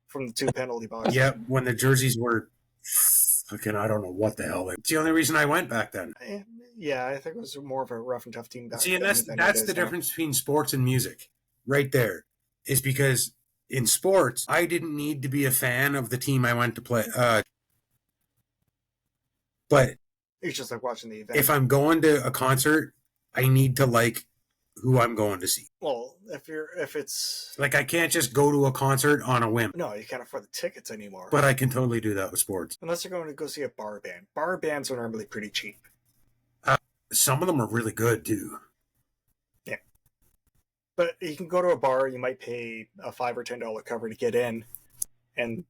from the 2 penalty boxes. Yep, when the jerseys were fucking, I don't know what the hell. It's the only reason I went back then. Yeah, I think it was more of a rough and tough team back then. See, and that's the difference between sports and music, right there, is because in sports, I didn't need to be a fan of the team I went to play But it's just like watching the event. if I'm going to a concert, I need to like who I'm going to see. Well, if it's like, I can't just go to a concert on a whim. No, you can't afford the tickets anymore. But I can totally do that with sports. Unless you're going to go see a bar band. Bar bands are normally pretty cheap. Some of them are really good too. Yeah. But you can go to a bar, you might pay a $5 or $10 cover to get in, and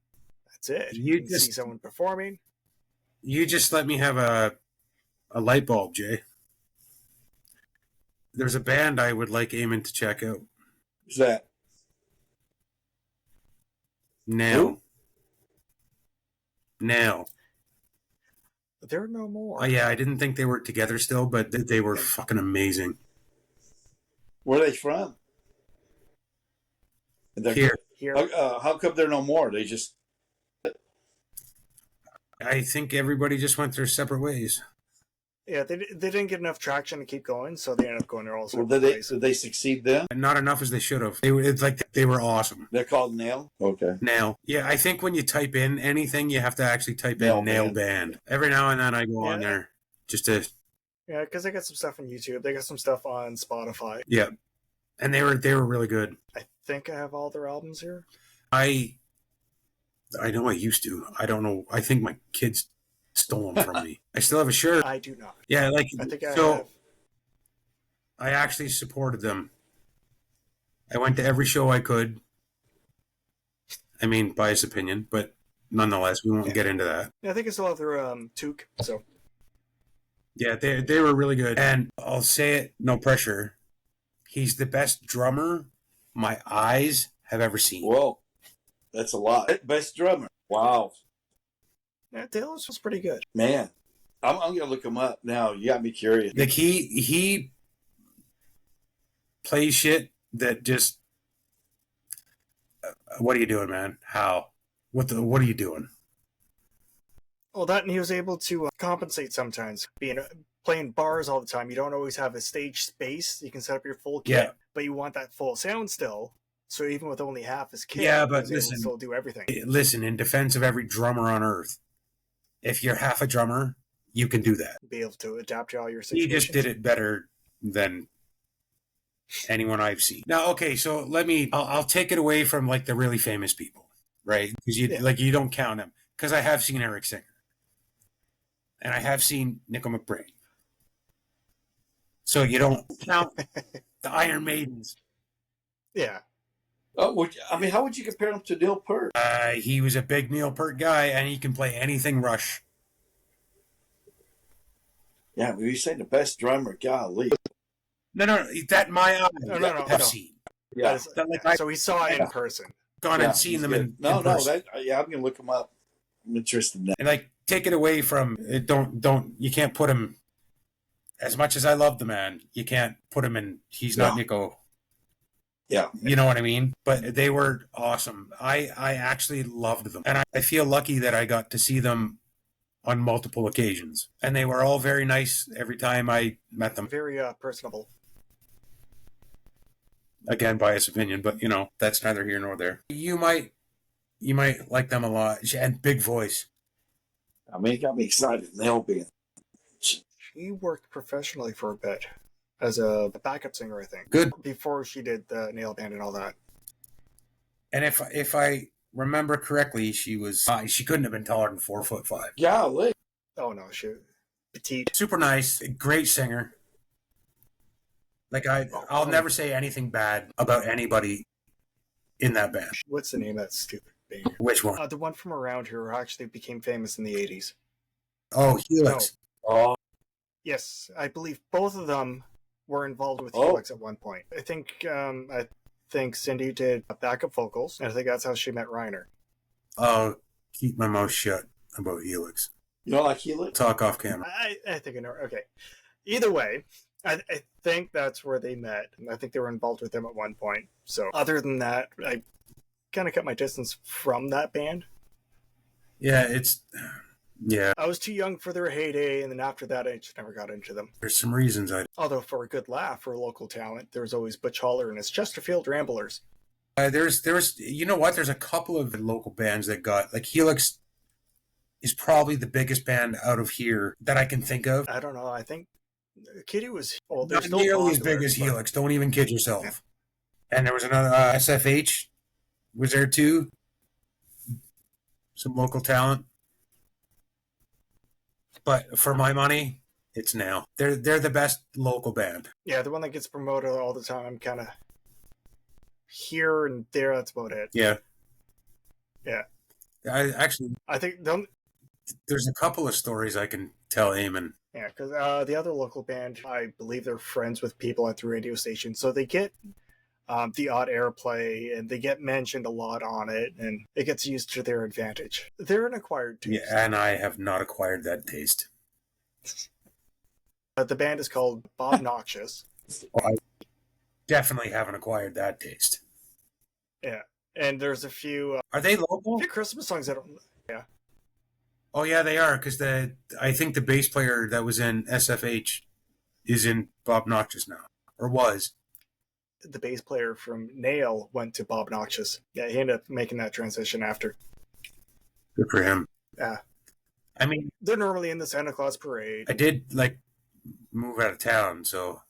that's it. You can see someone performing. You just let me have a light bulb, Jay. There's a band I would like Eamon to check out. Who's that? Now. They're no more. Oh, yeah, I didn't think they were together still, but they were fucking amazing. Where are they from? Here. How come they're no more? They just... I think everybody just went their separate ways. Yeah, they didn't get enough traction to keep going, so they ended up going their own separate ways. Did they succeed then? Not enough as they should have. They were awesome. They're called Nail? Okay. Nail. Yeah, I think when you type in anything, you have to actually type in Nail Band. Every now and then I go on there just to... Yeah, because they got some stuff on YouTube. They got some stuff on Spotify. Yeah, and they were really good. I think I have all their albums here. I know I used to. I don't know. I think my kids stole them from me. I still have a shirt. I do not. Yeah, like I think I so. have. I actually supported them. I went to every show I could. I mean, biased opinion, but nonetheless, we won't get into that. Yeah, I think I still have their toque. So. Yeah, they were really good, and I'll say it, no pressure. He's the best drummer my eyes have ever seen. Whoa, that's a lot. Best drummer. Wow. Yeah, Taylor's was pretty good. Man, I'm gonna look him up now. You got me curious. Like he plays shit that just. What are you doing, man? How? What are you doing? Well, that and he was able to compensate sometimes. Playing bars all the time, you don't always have a stage space. You can set up your full kit, but you want that full sound still. So even with only half his kit, but he listen, still do everything. Listen, in defense of every drummer on earth, if you're half a drummer, you can do that. Be able to adapt to all your situations. He just did it better than anyone I've seen. Now, okay, so I'll take it away from like the really famous people, right? Because you don't count them. Because I have seen Eric Singer. And I have seen Nickel McBrain. So you don't count the Iron Maidens. Yeah. Oh, how would you compare him to Neil Peart? He was a big Neil Peart guy, and he can play anything Rush. Yeah, but you say the best drummer, golly. No, that my eyes have seen. Yeah. So he saw it in person. Gone and seen them in person. I'm gonna look him up. I'm interested in that. And like, take it away from it. Don't you can't put him. As much as I love the man, you can't put him in. He's not Nico. Yeah, you know what I mean. But they were awesome. I actually loved them, and I feel lucky that I got to see them on multiple occasions, and they were all very nice every time I met them. Very personable. Again, biased opinion, but that's neither here nor there. You might like them a lot, and big voice. I mean, it got me excited. Nail Band. She worked professionally for a bit as a backup singer, I think. Good. Before she did the Nail Band and all that. And if I remember correctly, she couldn't have been taller than 4'5". Golly. Oh no, she petite. Super nice, great singer. Like I'll never say anything bad about anybody in that band. What's the name of that stupid band? Which one? The one from around here who actually became famous in the 80s. Oh, Helix. No. Oh. Yes, I believe both of them were involved with Helix at one point. I think Cindy did backup vocals, and I think that's how she met Reiner. Oh, keep my mouth shut about Helix. You don't like Helix? Talk off camera. I think I know. Okay. Either way, I think that's where they met. I think they were involved with them at one point. So other than that, I kind of cut my distance from that band. Yeah, I was too young for their heyday, and then after that, I just never got into them. There's some reasons Although for a good laugh, for a local talent, there was always Butch Holler and his Chesterfield Ramblers. There's you know what? There's a couple of local bands that got like Helix. is probably the biggest band out of here that I can think of. I don't know. I think Kitty was. Well, they're Not still nearly popular, as big as but- Helix. Don't even kid yourself. And there was another SFH was there too. Some local talent. But for my money, it's now. They're the best local band. Yeah, the one that gets promoted all the time, kind of here and there. That's about it. Yeah. Yeah. I think there's a couple of stories I can tell Eamon. Yeah, because the other local band, I believe they're friends with people at the radio station, so they get the odd airplay, and they get mentioned a lot on it, and it gets used to their advantage. They're an acquired taste. Yeah, and I have not acquired that taste. The band is called Bob Noxious. I definitely haven't acquired that taste. Yeah, and there's a few... Are they local? A few Christmas songs that don't... Yeah. Oh, yeah, they are, because I think the bass player that was in SFH is in Bob Noxious now, or was. The bass player from Nail went to Bob Noxious. Yeah, he ended up making that transition after. Good for him. Yeah. I mean... They're normally in the Santa Claus parade. I did, move out of town, so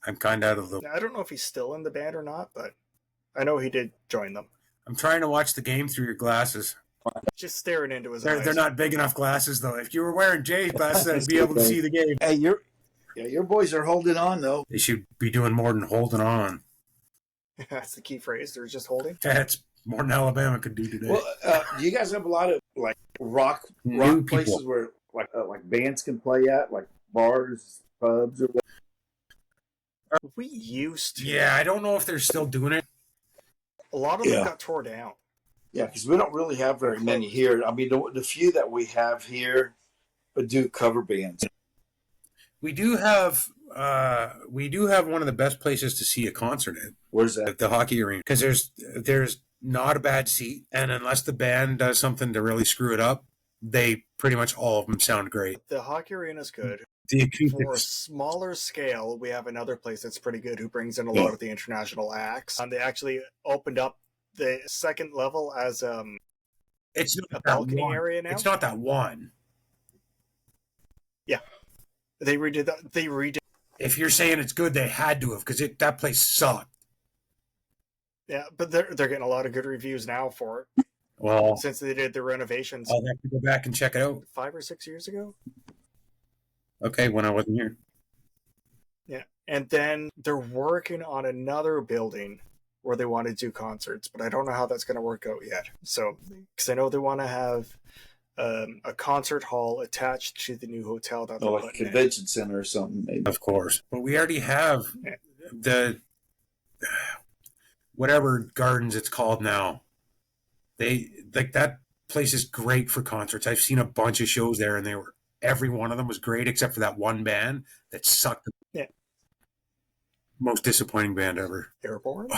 I'm kind of out of the... I don't know if he's still in the band or not, but I know he did join them. I'm trying to watch the game through your glasses. Just staring into his eyes. They're not big enough glasses, though. If you were wearing Jay's glasses, I'd be able to see the game. Hey, your boys are holding on, though. They should be doing more than holding on. That's the key phrase. They're just holding. That's more than Alabama could do today. Well, do you guys have a lot of rock places where bands can play at, like bars, pubs, or what? We used to. Yeah, I don't know if they're still doing it. A lot of them got torn down. Yeah, because we don't really have very many here. I mean, the few that we have here do cover bands. We do have one of the best places to see a concert at. Where's that? The hockey arena. Because there's not a bad seat, and unless the band does something to really screw it up, they pretty much all of them sound great. The hockey arena's good. For a smaller scale, we have another place that's pretty good who brings in a lot of the international acts. They actually opened up the second level as it's a balcony area now. It's not that one. Yeah. They redid that. They redid. If you're saying it's good, they had to have, because that place sucked. Yeah, but they're getting a lot of good reviews now for it. Well, since they did the renovations. I'll have to go back and check it out. 5 or 6 years ago? Okay, when I wasn't here. Yeah, and then they're working on another building where they want to do concerts, but I don't know how that's going to work out yet. So, because I know they want to have a concert hall attached to the new hotel that they're like a convention center or something, maybe. Of course, but we already have the whatever gardens it's called now. They that place is great for concerts. I've seen a bunch of shows there, and every one of them was great except for that one band that sucked. Yeah. Most disappointing band ever. Airborne?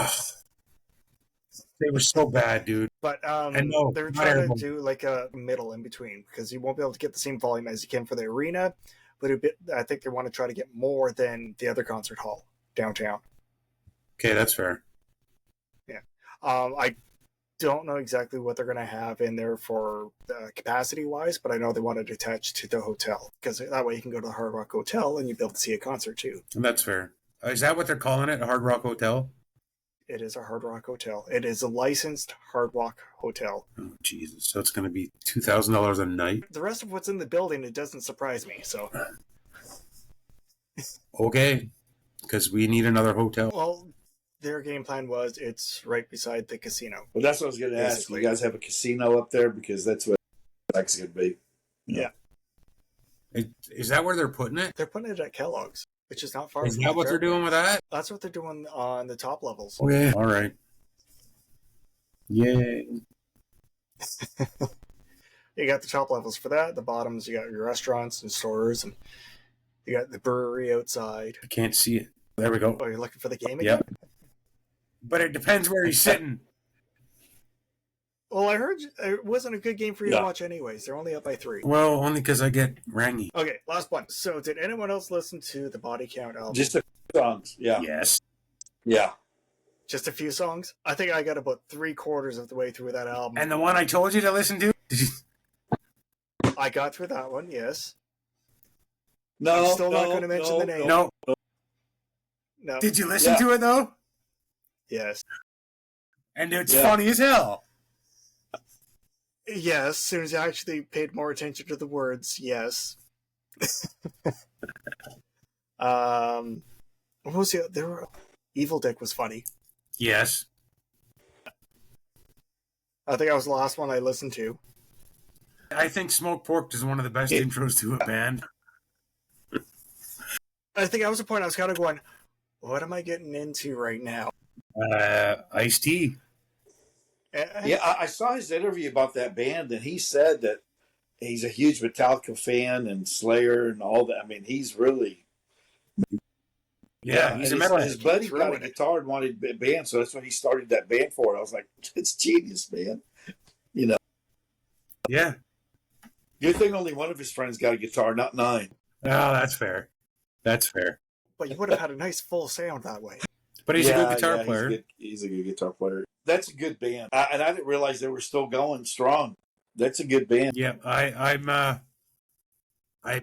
They were so bad, dude. But they're trying to do like a middle in between, because you won't be able to get the same volume as you can for the arena, but I think they want to try to get more than the other concert hall downtown. Okay, that's fair. Yeah. I don't know exactly what they're going to have in there for capacity-wise, but I know they want it attached to the hotel, because that way you can go to the Hard Rock Hotel and you'll be able to see a concert too. That's fair. Is that what they're calling it, a Hard Rock Hotel? It is a Hard Rock Hotel. It is a licensed Hard Rock Hotel. Oh, Jesus. So it's going to be $2,000 a night? The rest of what's in the building, it doesn't surprise me, so... Okay, because we need another hotel. Well, their game plan was it's right beside the casino. Well, that's what I was going to ask. You guys have a casino up there? Because that's what it's going to be. Yeah. Is that where they're putting it? They're putting it at Kellogg's, which is not far from the that what they're doing with that? That's what they're doing on the top levels. Okay, all right. Yay. You got the top levels for that. The bottoms, you got your restaurants and stores, and you got the brewery outside. I can't see it. There we go. Oh, you're looking for the game again? Yep. But it depends where he's sitting. Well, I heard it wasn't a good game for you to watch anyways. They're only up by 3. Well, only because I get rangy. Okay, last one. So did anyone else listen to the Body Count album? Just a few songs, yeah. Yes. Yeah. Just a few songs? I think I got about 3/4 of the way through that album. And the one I told you to listen to? Did you... I got through that one, yes. No, I'm still not going to mention the name. No. No. Did you listen to it, though? Yes. And it's funny as hell. Yes, as soon as I actually paid more attention to the words, yes. What was the there? Evil Dick was funny. Yes. I think that was the last one I listened to. I think Smoked Pork is one of the best intros to a band. I think that was the point I was kind of going, what am I getting into right now? Ice-T. Yeah, I saw his interview about that band, and he said that he's a huge Metallica fan and Slayer and all that. I mean, he's really... Yeah, he's a metalhead. His buddy got a guitar and wanted a band, so that's when he started that band for it. I was like, it's genius, man. You know? Yeah. Good thing only one of his friends got a guitar, not 9. Oh, that's fair. That's fair. But you would have had a nice full sound that way. But he's a good guitar player. He's a good guitar player. That's a good band. And I didn't realize they were still going strong. That's a good band. Yeah, I've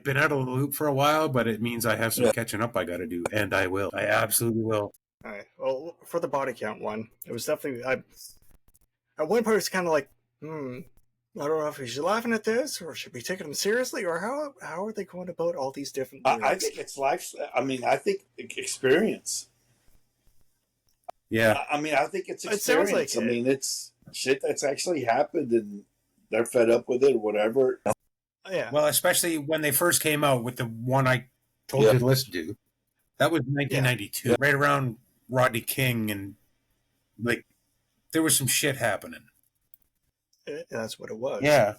been out of the loop for a while, but it means I have some catching up I got to do, and I will. I absolutely will. All right. Well, for the body count one, it was definitely... at one point, it was kind of like, I don't know if we should be laughing at this, or should we take them seriously, or how are they going about all these different lyrics? I think it's life... I mean, I think experience. Yeah. I mean, I think it's experience. It sounds like it. I mean, it's shit that's actually happened, and they're fed up with it or whatever. Yeah. Well, especially when they first came out with the one I told you to listen to. That was 1992, right around Rodney King, and like there was some shit happening. That's what it was. Yeah.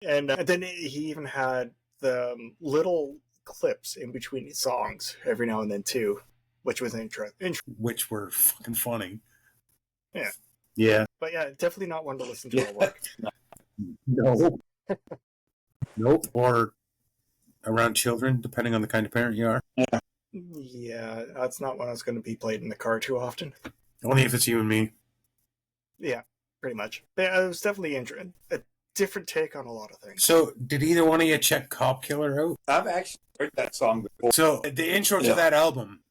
And then he even had the little clips in between his songs every now and then too, which was interesting. Which were fucking funny. Yeah. Yeah. But yeah, definitely not one to listen to at work. No. Nope. Or around children, depending on the kind of parent you are. Yeah, that's not one I was going to be played in the car too often. Only if it's you and me. Yeah, pretty much. But yeah, it was definitely a different take on a lot of things. So, did either one of you check Cop Killer out? I've actually heard that song before. So, the intro to that album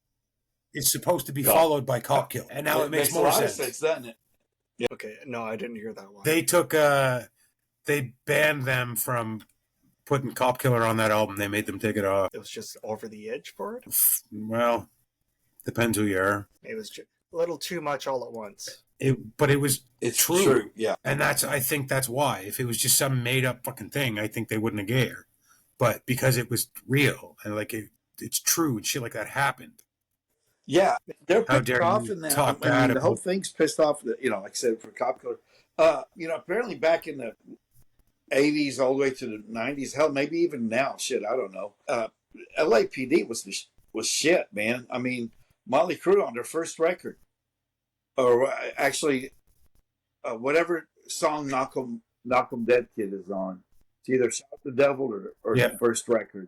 is supposed to be followed by Cop Killer. And now it makes more sense. Doesn't it? Yeah. Okay, no, I didn't hear that one. They took, they banned them from putting Cop Killer on that album. They made them take it off. It was just over the edge for it? Well, depends who you are. It was a little too much all at once. It's true. Yeah. And I think that's why. If it was just some made up fucking thing, I think they wouldn't have cared. But because it was real and like it's true and shit like that happened. Yeah, they're How pissed dare off you in that. talk I mean, bad the whole about- thing's pissed off. Like I said, for Cop Killer. Apparently back in the 80s all the way to the 90s, hell, maybe even now, shit, I don't know. LAPD was shit, man. I mean, Motley Crue on their first record, or actually, whatever song Knock 'em Dead Kid is on. It's either Shout the Devil or the first record.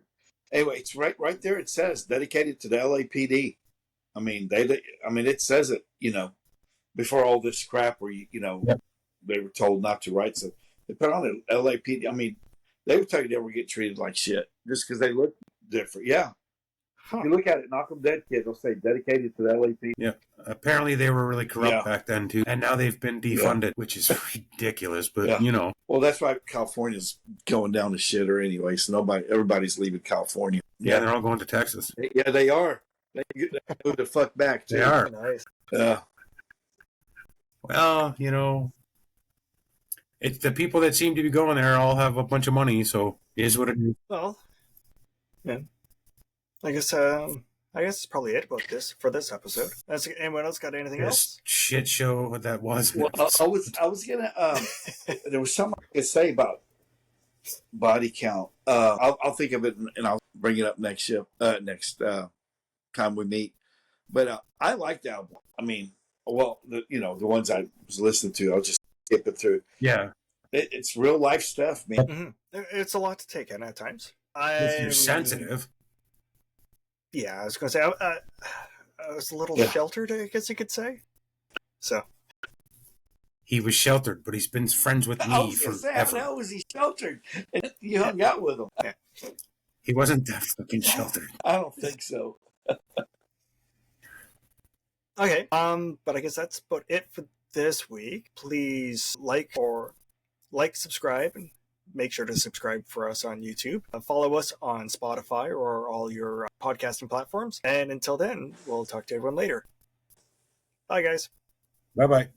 Anyway, it's right there. It says dedicated to the LAPD. I mean, it says it, before all this crap where they were told not to write. So they put on the LAPD. I mean, they would tell you they were getting treated like shit just because they look different. Yeah. Huh. If you look at it, Knock 'em Dead Kid, they'll say dedicated to the LAPD. Yeah. Apparently they were really corrupt back then too. And now they've been defunded, which is ridiculous, but Well, that's why California's going down the shitter anyway. So everybody's leaving California. Yeah, they're all going to Texas. Yeah, they are. They move the fuck back too. They are. Nice. Well, it's the people that seem to be going there all have a bunch of money, so it is what it is. Well, yeah. I guess it's probably it about this for this episode. Anyone else got anything else? Shit show that was. Well, I was gonna. There was something I could say about body count. I'll think of it and I'll bring it up next time we meet. But I like the album. I mean, the ones I was listening to, I'll just skip it through. Yeah, it's real life stuff, man. Mm-hmm. It's a lot to take in at times. You're sensitive. Yeah, I was going to say I was a little sheltered, I guess you could say. So he was sheltered, but he's been friends with I me was going to say, how the forever. hell was he sheltered? And you hung out with him. Yeah. He wasn't that fucking sheltered. I don't think so. Okay, but I guess that's about it for this week. Please subscribe, and make sure to subscribe for us on YouTube. Follow us on Spotify or all your podcasting platforms. And until then, we'll talk to everyone later. Bye, guys. Bye-bye.